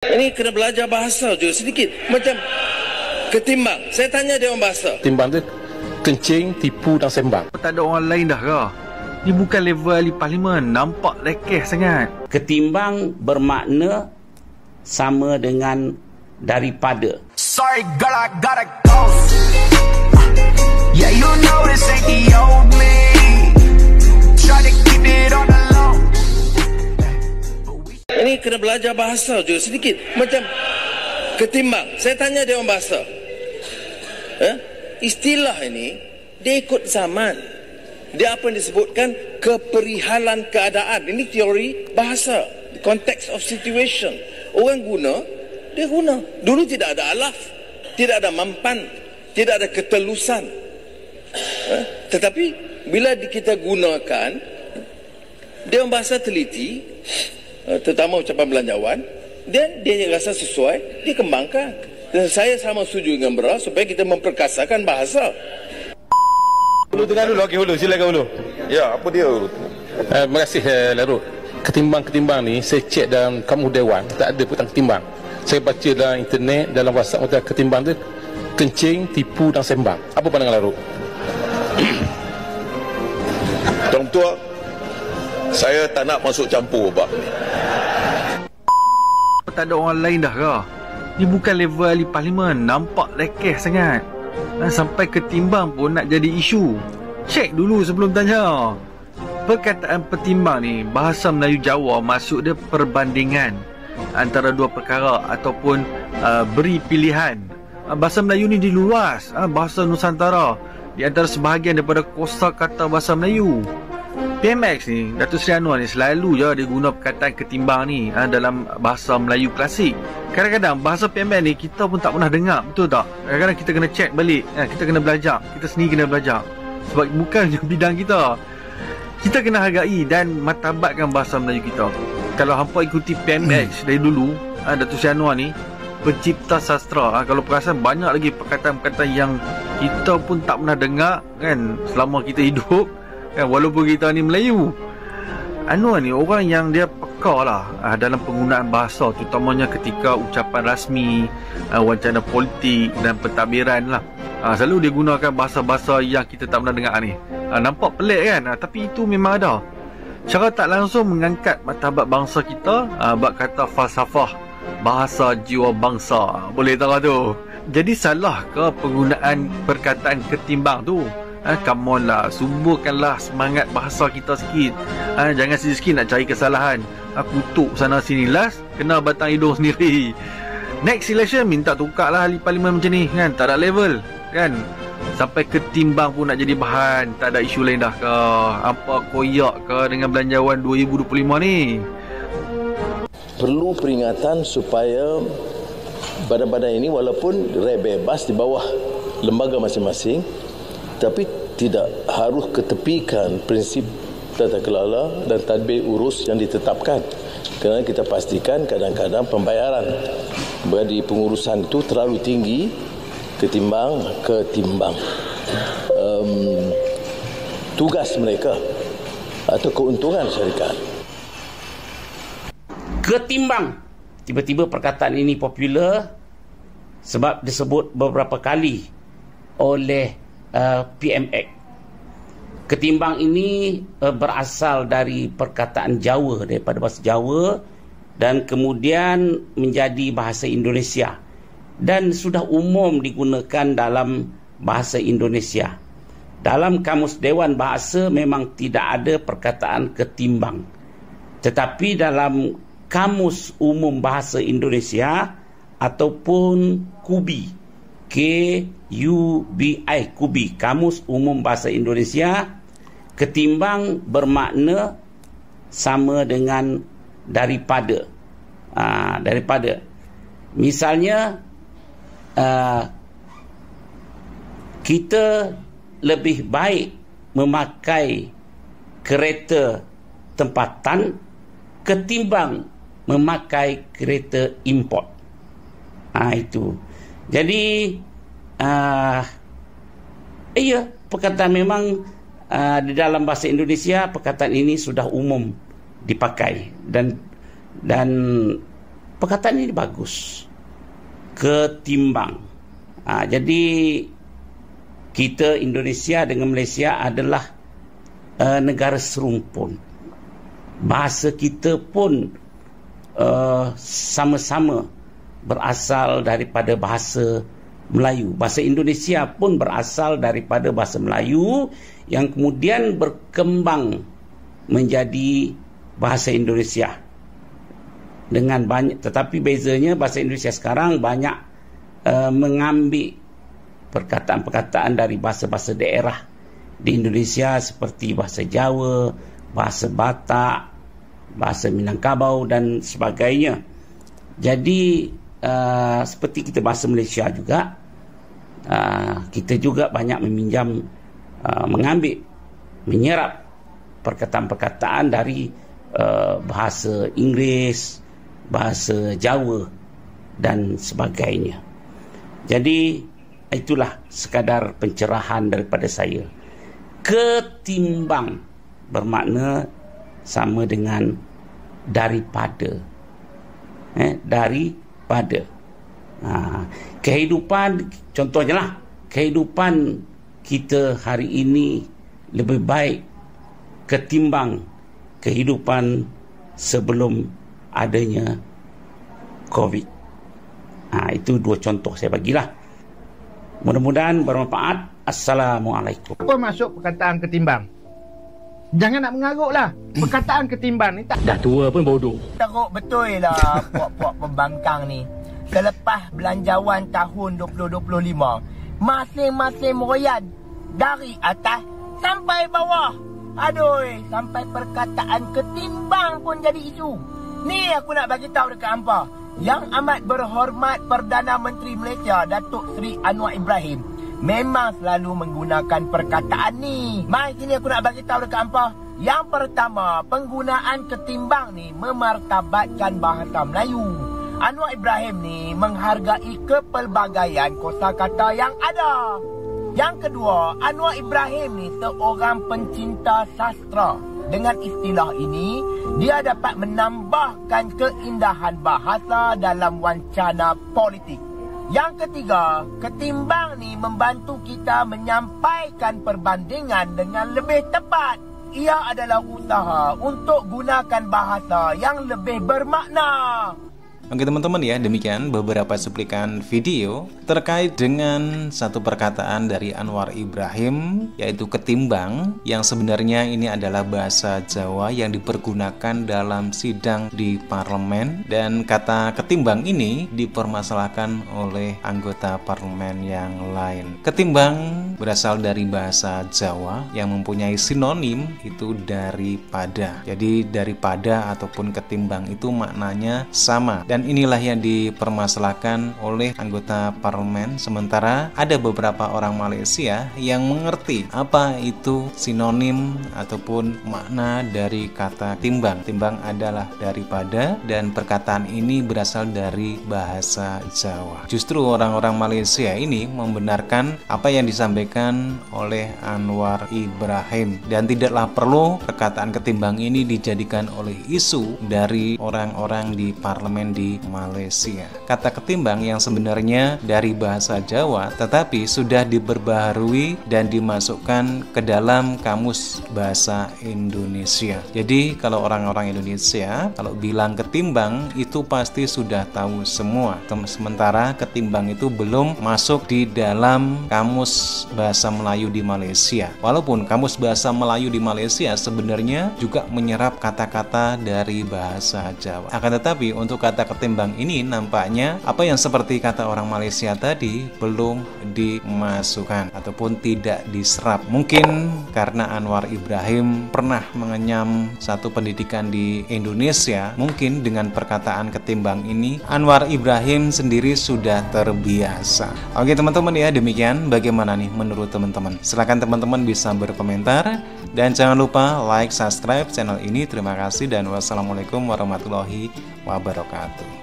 Ini kena belajar bahasa juga sedikit. Macam ketimbang. Saya tanya dia orang bahasa. Ketimbang tu kencing, tipu dan sembang. Tak ada orang lain dah ke? Ni bukan level ahli parlimen. Nampak lekeh sangat. Ketimbang bermakna sama dengan daripada. Sorry girl, I gotta go. Yeah, you know this ain't the old me. Try to keep it on the low. Ini kena belajar bahasa juga sedikit. Macam ketimbang. Saya tanya dia orang bahasa. Istilah ini dia ikut zaman. Dia apa yang disebutkan keperihalan keadaan. Ini teori bahasa, context of situation. Orang guna, dia guna. Dulu tidak ada alaf, tidak ada mampan, tidak ada ketelusan. Tetapi bila kita gunakan, dia orang bahasa teliti, terutama ucapan belanjawan, dia rasa sesuai, dia kembangkan. Dan saya sama setuju dengan Bra supaya kita memperkasakan bahasa. Hulu tengah dulu, okey Hulu, silakan Hulu. Ya, apa dia? Terima kasih Larut. Ketimbang-ketimbang ni saya cek dalam Kamus Dewan, tak ada petang ketimbang. Saya baca dalam internet, dalam WhatsApp, kata ketimbang tu kencing, tipu dan sembang. Apa pandangan Larut? Tuan Tua, saya tak nak masuk campur, Pak. Tak ada orang lain dah ke? Ni bukan level ahli parlimen. Nampak lekeh sangat. Sampai ketimbang pun nak jadi isu. Cek dulu sebelum tanya. Perkataan petimbang ni, bahasa Melayu Jawa maksud dia perbandingan antara dua perkara ataupun beri pilihan. Bahasa Melayu ni diluas. Bahasa Nusantara di antara sebahagian daripada kosakata bahasa Melayu. PMX ni, Datuk Seri Anwar ni selalu je dia guna perkataan ketimbang ni dalam bahasa Melayu klasik. Kadang-kadang bahasa PMX ni kita pun tak pernah dengar, betul tak? Kadang-kadang kita kena check balik, kita kena belajar, kita sendiri kena belajar. Sebab bukan bidang kita. Kita kena hargai dan martabatkan bahasa Melayu kita. Kalau hampa ikuti PMX dari dulu, Datuk Seri Anwar ni pencipta sastra. Kalau perasan banyak lagi perkataan-perkataan yang kita pun tak pernah dengar kan selama kita hidup. Walaupun kita ni Melayu, Anwar ni orang yang dia peka lah dalam penggunaan bahasa, terutamanya ketika ucapan rasmi, wacana politik dan pentadbiran lah. Selalu dia gunakan bahasa-bahasa yang kita tak pernah dengar ni. Nampak pelik kan, tapi itu memang ada. Cara tak langsung mengangkat martabat bangsa kita, bab kata falsafah bahasa jiwa bangsa. Boleh tak tu? Jadi salah ke penggunaan perkataan ketimbang tu? Come on lah, suburkanlah semangat bahasa kita sikit. Jangan sikit-sikit nak cari kesalahan. Kutuk sana sini, last kena batang hidung sendiri. Next election minta tukar lah ahli parlimen macam ni kan. Tak ada level kan. Sampai ketimbang pun nak jadi bahan. Tak ada isu lain dah ke? Apa koyak ke dengan belanjawan 2025 ni? Perlu peringatan supaya badan-badan ini walaupun bebas di bawah lembaga masing-masing, tapi tidak harus ketepikan prinsip tata kelola dan tadbir urus yang ditetapkan. Kerana kita pastikan kadang-kadang pembayaran bagi pengurusan itu terlalu tinggi ketimbang tugas mereka atau keuntungan syarikat. Ketimbang. Tiba-tiba perkataan ini popular sebab disebut beberapa kali oleh PMX. Ketimbang ini berasal dari perkataan Jawa, daripada bahasa Jawa dan kemudian menjadi bahasa Indonesia dan sudah umum digunakan dalam bahasa Indonesia. Dalam Kamus Dewan Bahasa memang tidak ada perkataan ketimbang, tetapi dalam Kamus Umum Bahasa Indonesia ataupun KUBI, KUBI, KUBI, Kamus Umum Bahasa Indonesia, ketimbang bermakna sama dengan daripada. Daripada. Misalnya, kita lebih baik memakai kereta tempatan ketimbang memakai kereta import. Itu. Jadi perkataan memang di dalam bahasa Indonesia perkataan ini sudah umum dipakai dan perkataan ini bagus. Ketimbang. Jadi kita Indonesia dengan Malaysia adalah negara serumpun. Bahasa kita pun sama-sama berasal daripada bahasa Melayu. Bahasa Indonesia pun berasal daripada bahasa Melayu yang kemudian berkembang menjadi bahasa Indonesia. Dengan banyak, tetapi bezanya bahasa Indonesia sekarang banyak mengambil perkataan-perkataan dari bahasa-bahasa daerah di Indonesia seperti bahasa Jawa, bahasa Batak, bahasa Minangkabau dan sebagainya. Jadi seperti kita bahasa Malaysia juga, kita juga banyak meminjam, mengambil, menyerap perkataan-perkataan dari bahasa Inggeris, bahasa Jawa dan sebagainya. Jadi itulah sekadar pencerahan daripada saya. Ketimbang bermakna sama dengan daripada. Daripada. Kehidupan, contohnya lah, kehidupan kita hari ini lebih baik ketimbang kehidupan sebelum adanya COVID. Itu dua contoh saya bagilah. Mudah-mudahan bermanfaat. Assalamualaikum. Apa maksud perkataan ketimbang? Jangan nak mengaruk lah. Perkataan ketimbang ni tak... Dah tua pun bodoh. Teruk betul lah puak-puak pembangkang ni. Selepas belanjawan tahun 2025, masing-masing meroyan dari atas sampai bawah. Aduh, sampai perkataan ketimbang pun jadi isu. Ni aku nak bagi tahu dekat hampa. Yang amat berhormat Perdana Menteri Malaysia Datuk Seri Anwar Ibrahim memang selalu menggunakan perkataan ni. Mai sini aku nak bagi tahu dekat hampa. Yang pertama, penggunaan ketimbang ni memartabatkan bahasa Melayu. Anwar Ibrahim ni menghargai kepelbagaian kosakata yang ada. Yang kedua, Anwar Ibrahim ni seorang pencinta sastra. Dengan istilah ini, dia dapat menambahkan keindahan bahasa dalam wancana politik. Yang ketiga, ketimbang ni membantu kita menyampaikan perbandingan dengan lebih tepat. Ia adalah usaha untuk gunakan bahasa yang lebih bermakna. Oke teman-teman ya, demikian beberapa cuplikan video terkait dengan satu perkataan dari Anwar Ibrahim, yaitu ketimbang, yang sebenarnya ini adalah bahasa Jawa yang dipergunakan dalam sidang di parlemen, dan kata ketimbang ini dipermasalahkan oleh anggota parlemen yang lain. Ketimbang berasal dari bahasa Jawa yang mempunyai sinonim itu daripada. Jadi daripada ataupun ketimbang itu maknanya sama, dan inilah yang dipermasalahkan oleh anggota parlemen. Sementara ada beberapa orang Malaysia yang mengerti apa itu sinonim ataupun makna dari kata timbang. Timbang adalah daripada, dan perkataan ini berasal dari bahasa Jawa. Justru orang-orang Malaysia ini membenarkan apa yang disampaikan oleh Anwar Ibrahim, dan tidaklah perlu perkataan ketimbang ini dijadikan oleh isu dari orang-orang di parlemen di Malaysia. Kata ketimbang yang sebenarnya dari bahasa Jawa tetapi sudah diperbaharui dan dimasukkan ke dalam kamus bahasa Indonesia. Jadi kalau orang-orang Indonesia kalau bilang ketimbang itu pasti sudah tahu semua. Sementara ketimbang itu belum masuk di dalam kamus bahasa Melayu di Malaysia. Walaupun kamus bahasa Melayu di Malaysia sebenarnya juga menyerap kata-kata dari bahasa Jawa. Akan tetapi untuk kata ketimbang ini nampaknya apa yang seperti kata orang Malaysia tadi belum dimasukkan ataupun tidak diserap. Mungkin karena Anwar Ibrahim pernah mengenyam satu pendidikan di Indonesia, mungkin dengan perkataan ketimbang ini Anwar Ibrahim sendiri sudah terbiasa. Oke teman-teman ya, demikian bagaimana nih menurut teman-teman? Silakan teman-teman bisa berkomentar dan jangan lupa like, subscribe channel ini. Terima kasih dan wassalamualaikum warahmatullahi wabarakatuh.